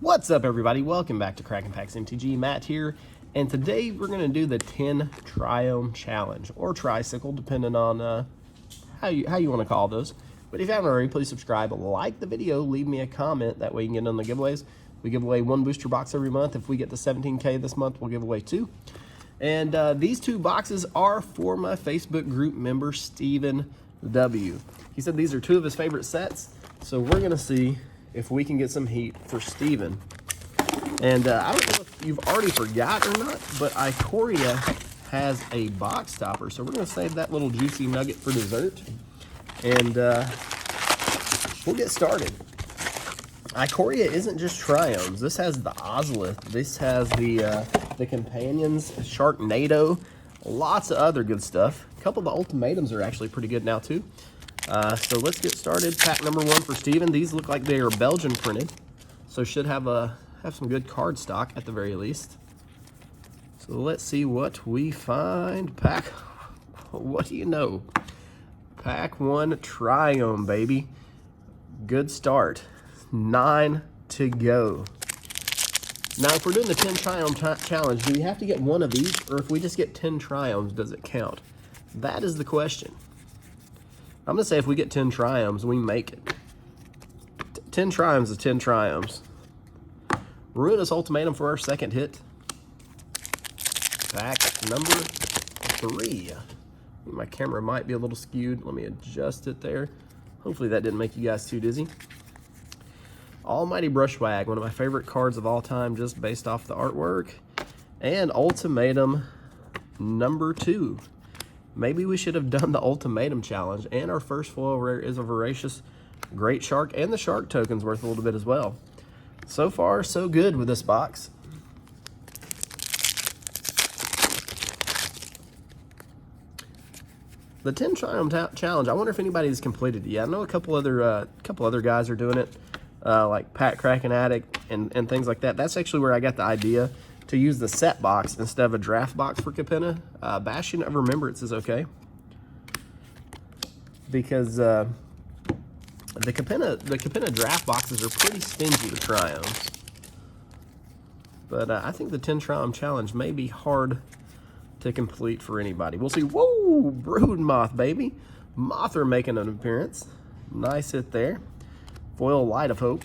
What's up, everybody? Welcome back to Cracking Packs MTG. Matt here, and today we're going to do the 10 Triome Challenge, or Tricycle, depending on how you want to call those. But if you haven't already, please subscribe, like the video, leave me a comment. That way you can get on the giveaways. We give away one booster box every month. If we get to 17K this month, we'll give away 2. And these 2 boxes are for my Facebook group member, Steven W. He said these are 2 of his favorite sets, so we're going to see if we can get some heat for Steven. And I don't know if you've already forgot or not, but Ikoria has a box topper, so we're going to save that little juicy nugget for dessert. And we'll get started. Ikoria isn't just Triomes. This has the Ozolith. This has the Companions, Sharknado, lots of other good stuff. A couple of the Ultimatums are actually pretty good now too. So let's get started. Pack number 1 for Steven. These look like they are Belgian printed, so should have some good card stock at the very least. So let's see what we find. Pack, what do you know? Pack 1 Triome, baby. Good start. 9 to go. Now, if we're doing the 10 Triome challenge, do we have to get one of these, or if we just get 10 Triomes, does it count? That is the question. I'm going to say if we get 10 Triomes, we make it. 10 Triomes is 10 Triomes. Ruinous Ultimatum for our second hit. Pack number 3. My camera might be a little skewed. Let me adjust it there. Hopefully that didn't make you guys too dizzy. Almighty Brushwag, one of my favorite cards of all time, just based off the artwork. And Ultimatum number 2. Maybe we should have done the Ultimatum challenge. And our first foil rare is a Voracious Great Shark, and the Shark token's worth a little bit as well. So far, so good with this box. The 10 Triome challenge, I wonder if anybody's completed it yet. I know a couple other guys are doing it, like Pat Kraken Addict and things like that. That's actually where I got the idea to use the set box instead of a draft box for Capenna. Bastion of Remembrance is okay, because the Capenna draft boxes are pretty stingy with Triomes. But I think the 10 Triome challenge may be hard to complete for anybody. We'll see. Whoa, Brood Moth, baby. Moth are making an appearance. Nice hit there. Foil Light of Hope.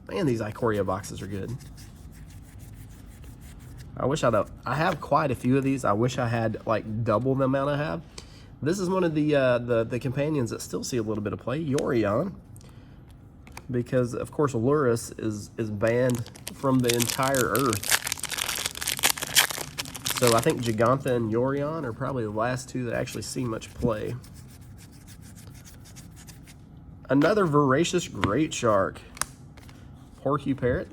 Man, these Ikoria boxes are good. I have quite a few of these. I wish I had like double the amount I have. This is one of the companions that still see a little bit of play, Yorion. Because of course Lurrus is banned from the entire earth. So I think Gigantha and Yorion are probably the last 2 that actually see much play. Another Voracious Great Shark. Porcuparrot.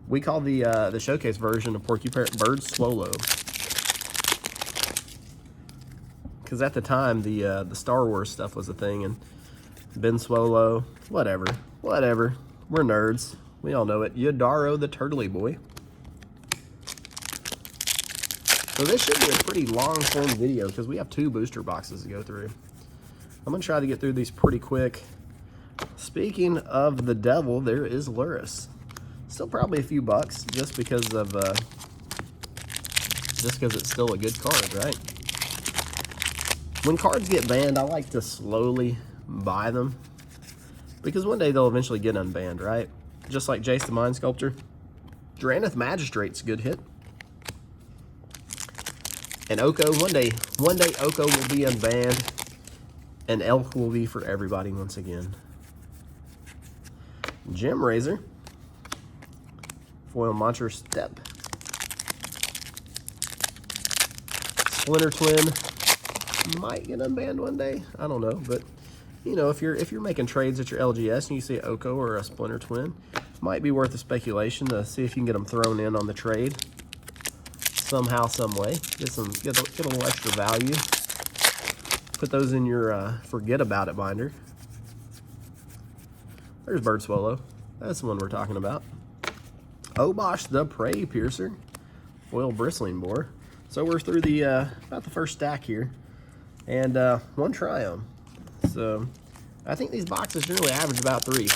We call the showcase version of Porcuparrot Bird Swallow. Because at the time the Star Wars stuff was a thing, and Ben Swallow, whatever. We're nerds. We all know it. Yodaro the Turtley Boy. So this should be a pretty long-form video because we have 2 booster boxes to go through. I'm going to try to get through these pretty quick. Speaking of the devil, there is Lurrus. Still probably a few bucks just because it's still a good card, right? When cards get banned, I like to slowly buy them because one day they'll eventually get unbanned, right? Just like Jace the Mind Sculptor. Drannith Magistrate's a good hit. And Oko, one day Oko will be unbanned and Elk will be for everybody once again. Gem Razor. Foil Mantra Step. Splinter Twin might get unbanned one day. I don't know, but you know, if you're making trades at your LGS and you see Oko or a Splinter Twin, might be worth a speculation to see if you can get them thrown in on the trade somehow, some way. Get a little extra value. Put those in your forget about it binder. There's Bird Swallow. That's the one we're talking about. Obosh the Prey Piercer. Foil Bristling Boar. So we're through the about the first stack here. And one Triome. So I think these boxes generally average about 3.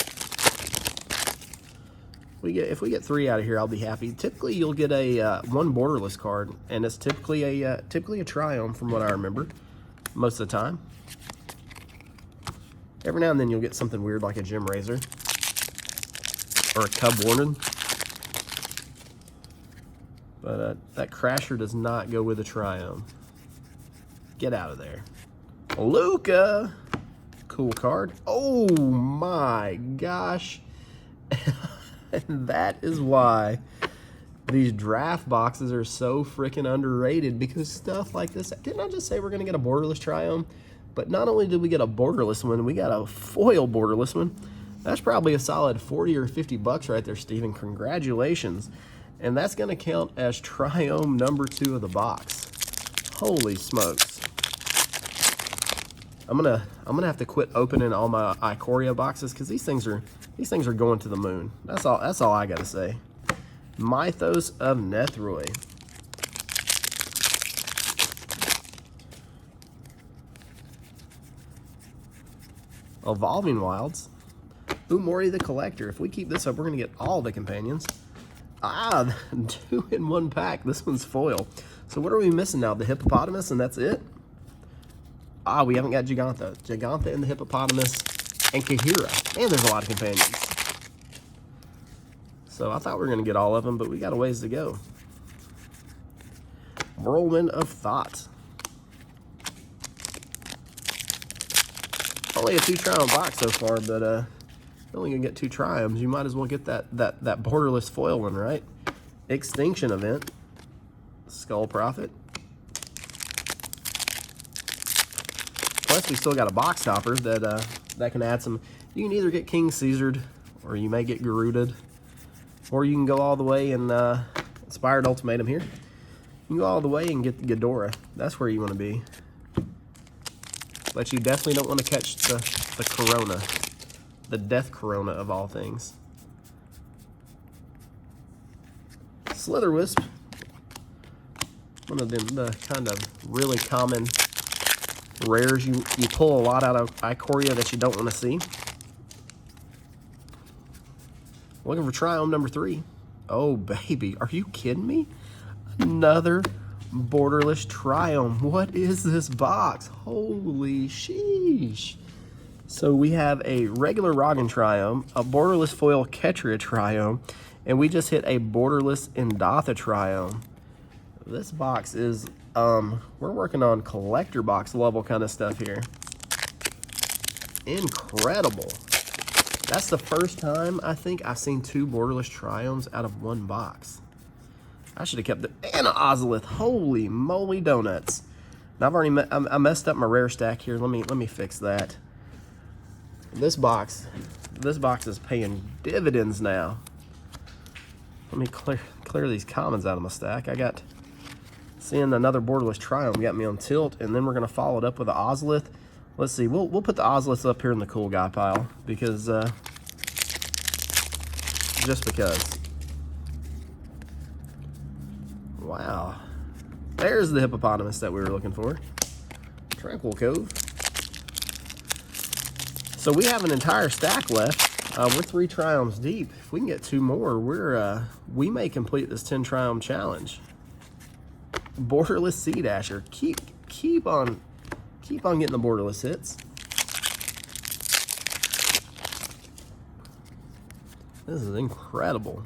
If we get 3 out of here, I'll be happy. Typically, you'll get a 1 borderless card, and it's typically a Triome from what I remember, most of the time. Every now and then, you'll get something weird like a Gem Razor or a Cub Warden. But that Crasher does not go with a Triome. Get out of there. Luca! Cool card. Oh my gosh. And that is why these draft boxes are so freaking underrated, because stuff like this. Didn't I just say we're going to get a borderless Triome? But not only did we get a borderless one, we got a foil borderless one. That's probably a solid 40 or 50 bucks right there, Steven. Congratulations. And that's going to count as Triome number 2 of the box. Holy smokes. I'm gonna have to quit opening all my Ikoria boxes, because these things are going to the moon. That's all I gotta say. Mythos of Nethroi. Evolving Wilds. Umori the Collector. If we keep this up, we're gonna get all the companions. 2 in 1 pack. This one's foil. So what are we missing now? The Hippopotamus, and that's it? We haven't got Gigantha. Gigantha and the Hippopotamus and Kahira. And there's a lot of companions. So I thought we were going to get all of them, but we got a ways to go. Whirlwind of Thought. Only a 2 Triome box so far, but you're only going to get 2 Triomes. You might as well get that borderless foil one, right? Extinction Event. Skull Prophet. Plus, we still got a box topper that can add some. You can either get King Caesared, or you may get Garuda'd, or you can go all the way and Inspired Ultimatum here. You can go all the way and get the Ghidorah. That's where you want to be. But you definitely don't want to catch the Corona, the Death Corona of all things. Slitherwisp. One of the kind of really common rares. You pull a lot out of Ikoria that you don't want to see. Looking for Triome number 3. Oh, baby. Are you kidding me? Another borderless Triome. What is this box? Holy sheesh. So we have a regular Roggen Triome, a borderless foil Ketria Triome, and we just hit a borderless Indatha Triome. This box is, we're working on collector box level kind of stuff here. Incredible. That's the first time I think I've seen 2 borderless Triomes out of 1 box. I should have kept it. And an Ozolith. Holy moly donuts. Now I've already I messed up my rare stack here. Let me fix that. This box is paying dividends now. Let me clear these commons out of my stack. I got seeing another borderless Triome got me on tilt, and then we're gonna follow it up with an Ozolith. Let's see, we'll put the Ozoliths up here in the cool guy pile because just because. Wow, there's the Hippopotamus that we were looking for. Tranquil Cove. So we have an entire stack left. We're 3 Triomes deep. If we can get 2 more, we may complete this 10 Triome challenge. Borderless Sea Dasher. Keep on getting the borderless hits. This is incredible.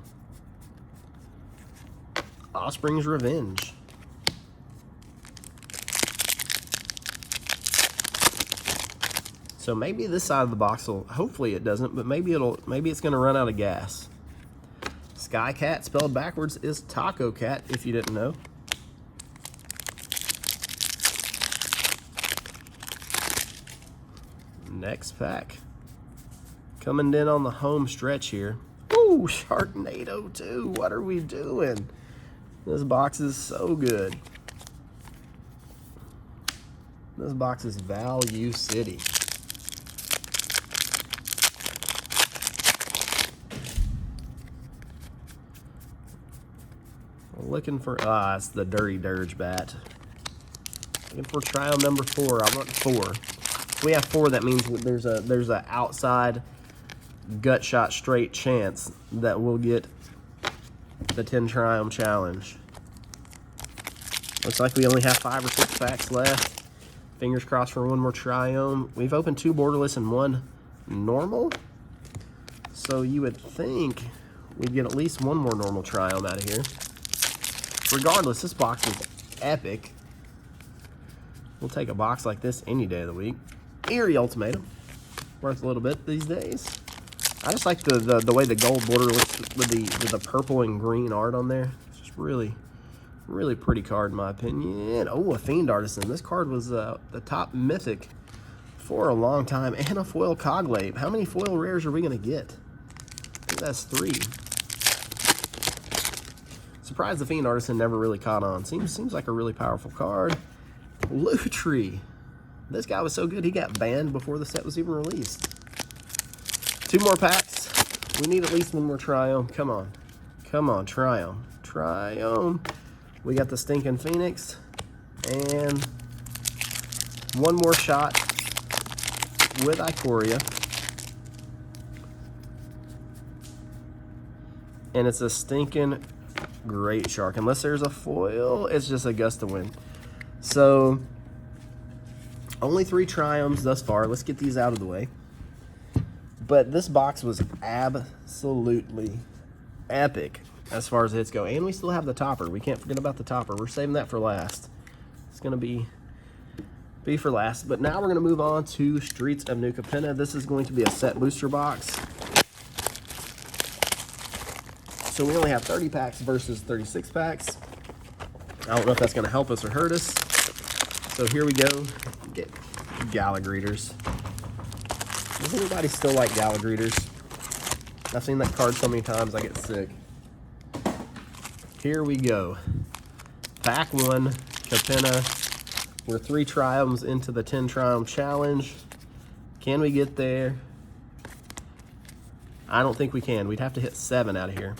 Offspring's Revenge. So maybe this side of the box will, hopefully it doesn't, but maybe it's gonna run out of gas. Sky Cat spelled backwards is Taco Cat, if you didn't know. Next pack. Coming in on the home stretch here. Ooh, Sharknado 2. What are we doing? This box is so good. This box is Value City. Looking for, it's the Dirty Dirge Bat. Looking for Triome number 4. I want 4. we have 4, that means there's a outside gut shot straight chance that we'll get the 10 Triome challenge. Looks like we only have 5 or 6 packs left. Fingers crossed for one more Triome. We've opened 2 borderless and 1 normal. So you would think we'd get at least 1 more normal Triome out of here. Regardless, this box was epic. We'll take a box like this any day of the week. Eerie Ultimatum. Worth a little bit these days. I just like the way the gold border looks with the purple and green art on there. It's just really pretty card in my opinion. Oh, a Fiend Artisan. This card was the top mythic for a long time. And a foil Coglape. How many foil rares are we going to get? I think that's 3. Surprised the Fiend Artisan never really caught on. Seems like a really powerful card. Lutri. This guy was so good he got banned before the set was even released. 2 more packs. We need at least 1 more Triome. Come on. Come on, Triome. Triome. We got the Stinking Phoenix. And 1 more shot with Ikoria. And it's a stinking Great Shark. Unless there's a foil, it's just a gust of wind. So, only 3 Triomes thus far. Let's get these out of the way. But this box was absolutely epic as far as hits go. And we still have the topper. We can't forget about the topper. We're saving that for last. It's going to be for last. But now we're going to move on to Streets of New Capenna. This is going to be a set booster box. So we only have 30 packs versus 36 packs. I don't know if that's going to help us or hurt us. So here we go. Get Gallagreeters. Does anybody still like Gallagreeters? I've seen that card so many times I get sick. Here we go. Pack 1, Capenna. We're 3 Triomes into the 10 Triome challenge. Can we get there? I don't think we can. We'd have to hit 7 out of here.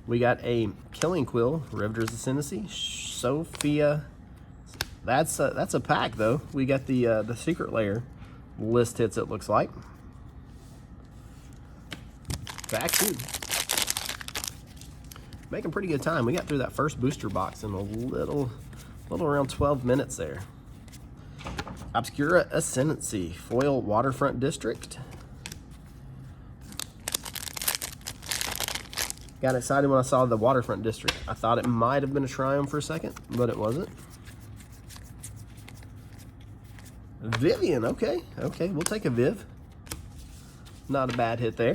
We got a Killing Quill, Riveter's Ascendancy, Sophia. That's a pack though. We got the Secret Lair list hits, it looks like. Pack 2. Making pretty good time. We got through that first booster box in a little around 12 minutes there. Obscura Ascendancy, foil Waterfront District. Got excited when I saw the Waterfront District. I thought it might have been a Triome for a second, but it wasn't. Vivian, okay, we'll take a Viv. Not a bad hit there.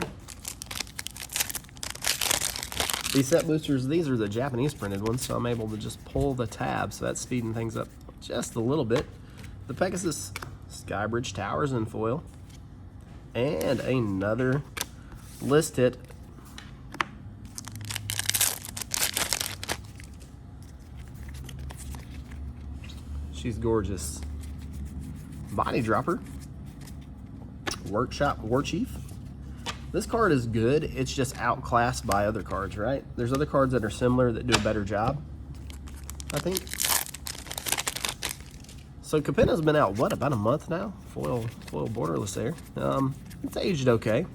These set boosters, these are the Japanese printed ones, so I'm able to just pull the tab, so that's speeding things up just a little bit. The Pegasus Skybridge Towers in foil. And another list hit. She's gorgeous. Body Dropper. Workshop War Chief. This card is good. It's just outclassed by other cards, right? There's other cards that are similar that do a better job, I think. So Capenna's been out, what, about a month now? Foil borderless there. It's aged okay.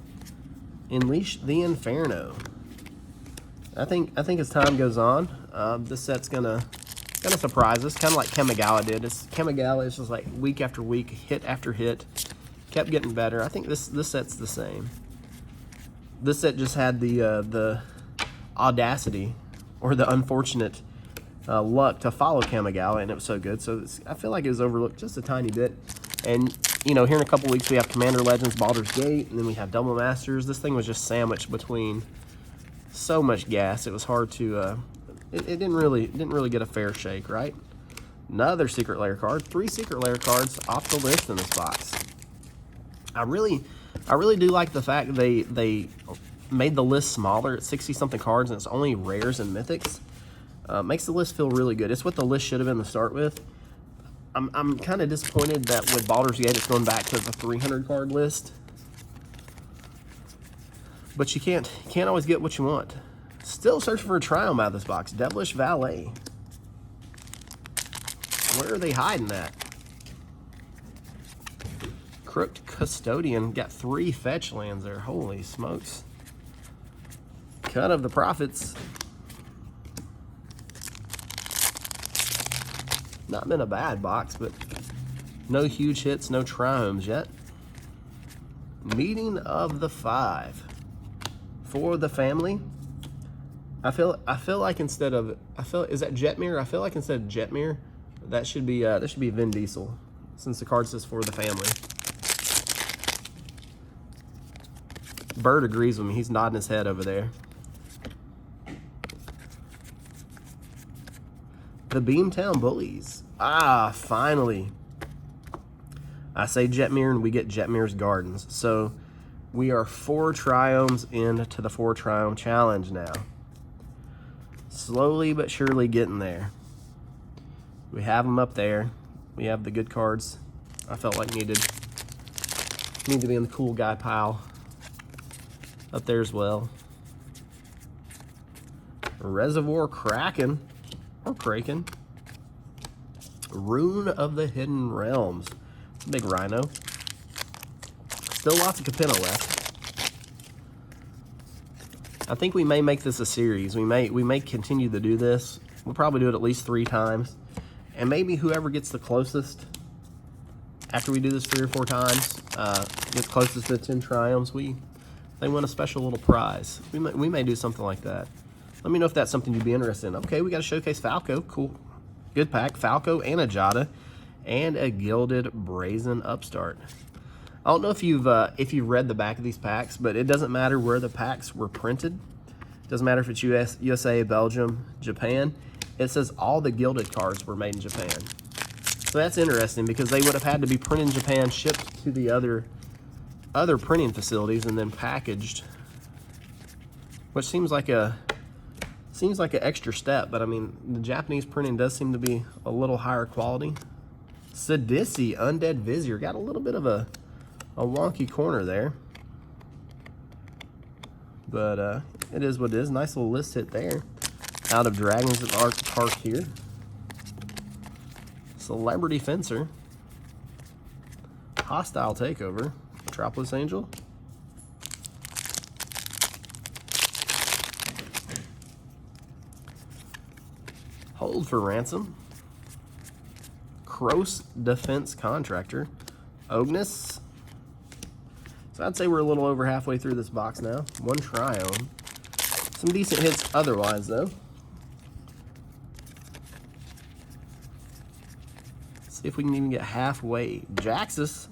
Unleash the Inferno. I think as time goes on, this set's gonna surprise us, kind of like Kamigawa did. Kamigawa is just like week after week, hit after hit, kept getting better. I think this set's the same. This set just had the audacity or the unfortunate luck to follow Kamigawa, and it was so good. So I feel like it was overlooked just a tiny bit. And you know, here in a couple weeks we have Commander Legends, Baldur's Gate, and then we have Double Masters. This thing was just sandwiched between so much gas. It was hard to. It didn't really get a fair shake, right? Another Secret Lair card. 3 Secret Lair cards off the list in this box. I really do like the fact they made the list smaller. It's 60-something cards, and it's only rares and mythics. Makes the list feel really good. It's what the list should have been to start with. I'm kind of disappointed that with Baldur's Gate, it's going back to the 300 card list. But you can't always get what you want. Still searching for a Triome out of this box. Devilish Valet. Where are they hiding that? Crooked Custodian. Got 3 fetch lands there. Holy smokes. Cut of the profits. Not been a bad box, but no huge hits, no triomes yet. Meeting of the 5 for the family. I feel like instead of is that Jetmir? I feel like instead of Jetmir, that should be Vin Diesel, since the card says for the family. Bird agrees with me. He's nodding his head over there. The Beamtown Bullies. Ah, finally. I say Jetmir and we get Jetmir's Gardens. So we are 4 triomes into the 4 triome challenge now. Slowly but surely getting there. We have them up there. We have the good cards I felt like need to be in the cool guy pile up there as well. Reservoir Kraken or Kraken. Rune of the Hidden Realms. It's a big rhino. Still lots of Capenna left. I think we may make this a series. We may continue to do this. We'll probably do it at least 3 times. And maybe whoever gets the closest after we do this 3 or 4 times, gets closest to 10 triomes, they win a special little prize. We may do something like that. Let me know if that's something you'd be interested in. Okay, we got a Showcase Falco. Cool. Good pack. Falco and a Jada. And a Gilded Brazen Upstart. I don't know if you've read the back of these packs, but it doesn't matter where the packs were printed. It doesn't matter if it's USA, Belgium, Japan. It says all the gilded cards were made in Japan. So that's interesting because they would have had to be printed in Japan, shipped to the other printing facilities, and then packaged. Which seems like an extra step, but I mean the Japanese printing does seem to be a little higher quality. Sidisi, Undead Vizier, got a little bit of a wonky corner there, but it is what it is. Nice little list hit there. Out of Dragons at Arc Park here. Celebrity Fencer. Hostile Takeover. Metropolis Angel. Hold for Ransom. Kroos Defense Contractor. Ognus. So I'd say we're a little over halfway through this box now. 1 triome. Some decent hits otherwise, though. See if we can even get halfway. Jaxus.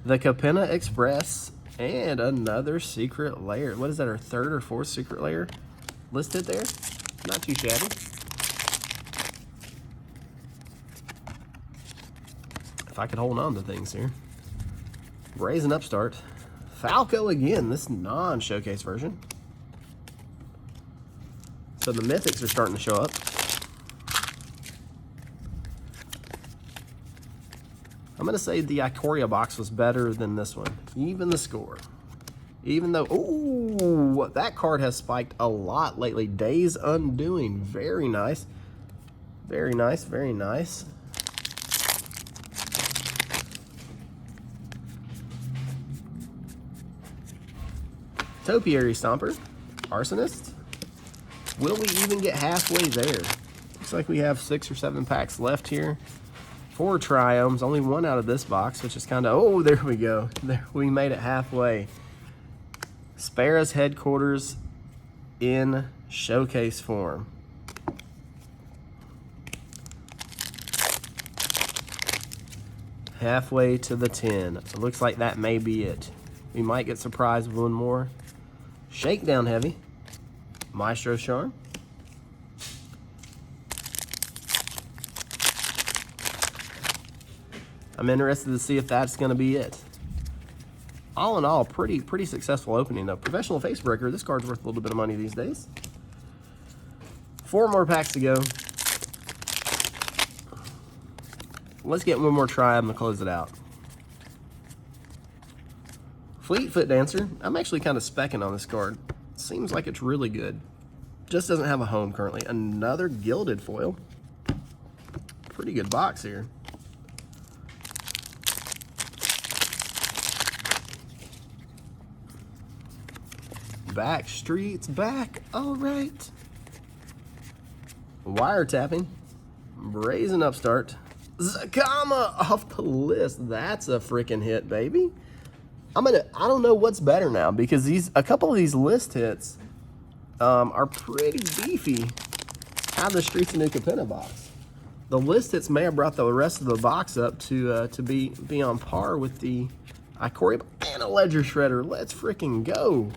The Capenna Express. And another secret layer. What is that, our 3rd or 4th secret layer listed there? Not too shabby. If I could hold on to things here. Brazen Upstart. Falco again, this non-showcase version. So the mythics are starting to show up. I'm going to say the Ikoria box was better than this one. Even the score. Even though, ooh, that card has spiked a lot lately. Days Undoing, very nice. Very nice, very nice. Topiary Stomper, Arsonist. Will we even get halfway there? Looks like we have 6 or 7 packs left here. 4 triomes, only 1 out of this box, which is kind of, oh, there we go. There, we made it halfway. Spara's Headquarters in showcase form. Halfway to the 10. It looks like that may be it. We might get surprised with 1 more. Shakedown Heavy. Maestro Charm. I'm interested to see if that's going to be it. All in all, pretty successful opening though. Professional Facebreaker, this card's worth a little bit of money these days. 4 more packs to go. Let's get 1 more try. I'm going to close it out. Fleetfoot Dancer. I'm actually kind of specking on this card. Seems like it's really good. Just doesn't have a home currently. Another gilded foil. Pretty good box here. Back Streets back. All right. Wiretapping. Brazen Upstart. Zakama off the list. That's a freaking hit, baby. I don't know what's better now, because a couple of these list hits are pretty beefy out of the Streets of New Capenna box. The list hits may have brought the rest of the box up to be on par with the Ikoria and a Ledger Shredder. Let's freaking go.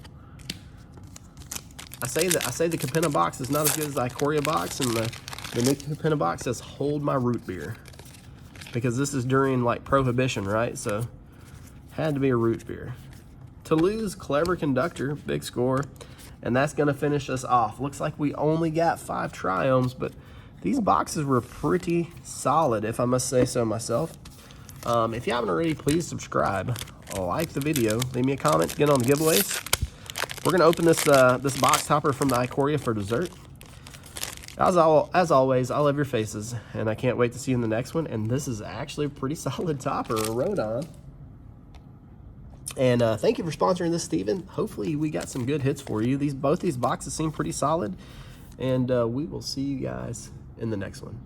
I say the Capenna box is not as good as the Ikoria box, and the New Capenna box says hold my root beer, because this is during like Prohibition, right? So had to be a root beer. Toulouse, Clever Conductor, big score, and that's gonna finish us off. Looks like we only got 5 Triomes, but these boxes were pretty solid, if I must say so myself. If you haven't already, please subscribe, like the video, leave me a comment, get on the giveaways. We're gonna open this this box topper from the Ikoria for dessert. As always, I love your faces, and I can't wait to see you in the next one. And this is actually a pretty solid topper, a Rodon. And thank you for sponsoring this, Steven. Hopefully we got some good hits for you. Both these boxes seem pretty solid, and we will see you guys in the next one.